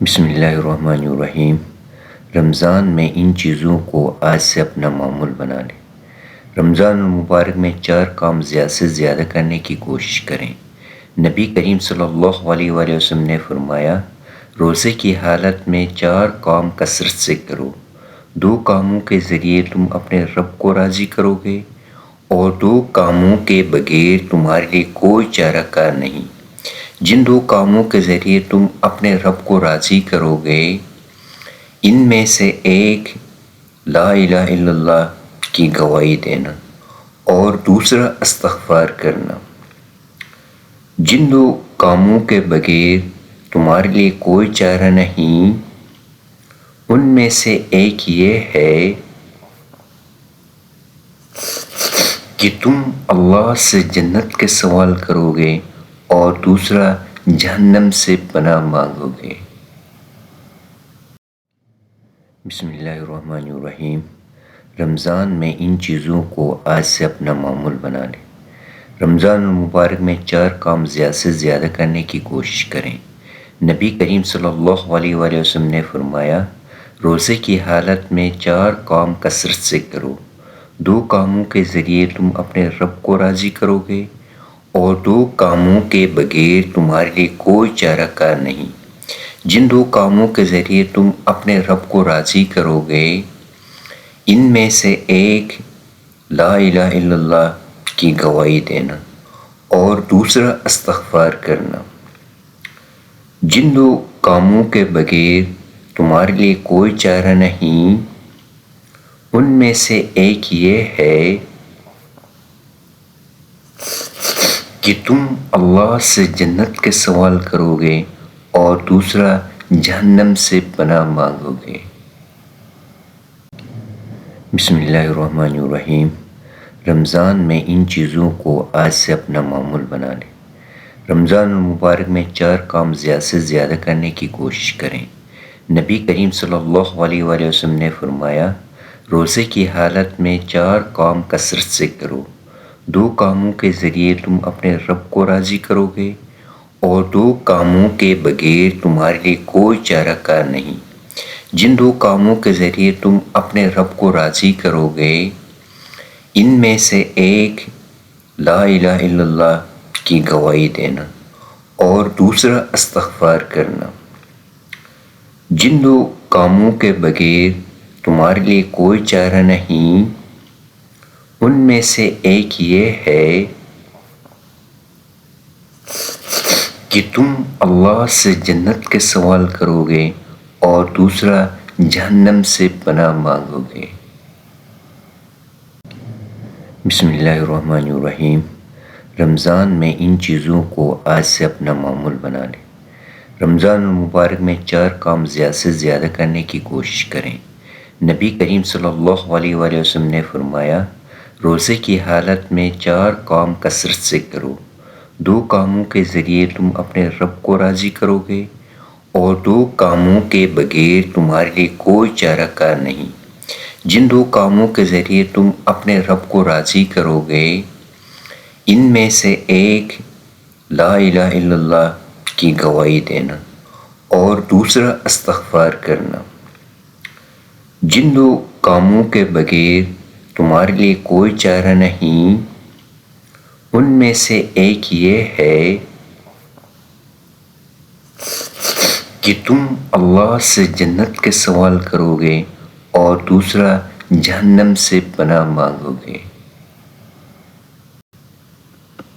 بسم اللہ الرحمن الرحیم۔ رمضان میں ان چیزوں کو آج سے اپنا معمول بنا لیں۔ رمضان المبارک میں 4 کام زیادہ سے زیادہ کرنے کی کوشش کریں۔ نبی کریم صلی اللہ علیہ وآلہ وسلم نے فرمایا، روزے کی حالت میں 4 کام کثرت سے کرو۔ 2 کاموں کے ذریعے تم اپنے رب کو راضی کرو گے اور 2 کاموں کے بغیر تمہارے لیے کوئی چارہ کار نہیں۔ جن 2 کاموں کے ذریعے تم اپنے رب کو راضی کرو گے، ان میں سے ایک لا الہ الا اللہ کی گواہی دینا اور دوسرا استغفار کرنا۔ جن 2 کاموں کے بغیر تمہارے لیے کوئی چارہ نہیں، ان میں سے ایک یہ ہے کہ تم اللہ سے جنت کے سوال کرو گے اور دوسرا جہنم سے پناہ مانگو گے۔ بسم اللہ الرحمن الرحیم۔ رمضان میں ان چیزوں کو آج سے اپنا معمول بنا لیں۔ رمضان المبارک میں 4 کام زیادہ سے زیادہ کرنے کی کوشش کریں۔ نبی کریم صلی اللہ علیہ وآلہ وسلم نے فرمایا، روزے کی حالت میں 4 کام کثرت سے کرو۔ 2 کاموں کے ذریعے تم اپنے رب کو راضی کرو گے اور 2 کاموں کے بغیر تمہارے لیے کوئی چارہ کار نہیں۔ جن 2 کاموں کے ذریعے تم اپنے رب کو راضی کرو گے، ان میں سے ایک لا الہ الا اللہ کی گواہی دینا اور دوسرا استغفار کرنا۔ جن 2 کاموں کے بغیر تمہارے لیے کوئی چارہ نہیں، ان میں سے ایک یہ ہے کہ تم اللہ سے جنت کے سوال کرو گے اور دوسرا جہنم سے پناہ مانگو گے۔ بسم اللہ الرحمن الرحیم۔ رمضان میں ان چیزوں کو آج سے اپنا معمول بنا لیں۔ رمضان المبارک میں 4 کام زیادہ سے زیادہ کرنے کی کوشش کریں۔ نبی کریم صلی اللہ علیہ وآلہ وسلم نے فرمایا، روزے کی حالت میں 4 کام کثرت سے کرو۔ 2 کاموں کے ذریعے تم اپنے رب کو راضی کرو گے اور 2 کاموں کے بغیر تمہارے لیے کوئی چارہ کار نہیں۔ جن 2 کاموں کے ذریعے تم اپنے رب کو راضی کرو گے، ان میں سے ایک لا الہ الا اللہ کی گواہی دینا اور دوسرا استغفار کرنا۔ جن 2 کاموں کے بغیر تمہارے لیے کوئی چارہ نہیں، ان میں سے ایک یہ ہے کہ تم اللہ سے جنت کے سوال کرو گے اور دوسرا جہنم سے پناہ مانگو گے۔ بسم اللہ الرحمن الرحیم۔ رمضان میں ان چیزوں کو آج سے اپنا معمول بنا لیں۔ رمضان المبارک میں 4 کام زیادہ سے زیادہ کرنے کی کوشش کریں۔ نبی کریم صلی اللہ علیہ وآلہ وسلم نے فرمایا، روزے کی حالت میں 4 کام کثرت سے کرو۔ 2 کاموں کے ذریعے تم اپنے رب کو راضی کرو گے اور 2 کاموں کے بغیر تمہارے لیے کوئی چارہ کار نہیں۔ جن 2 کاموں کے ذریعے تم اپنے رب کو راضی کرو گے، ان میں سے ایک لا الہ الا اللہ کی گواہی دینا اور دوسرا استغفار کرنا۔ جن 2 کاموں کے بغیر تمہارے لیے کوئی چارہ نہیں، ان میں سے ایک یہ ہے کہ تم اللہ سے جنت کے سوال کرو گے اور دوسرا جہنم سے پناہ مانگو گے۔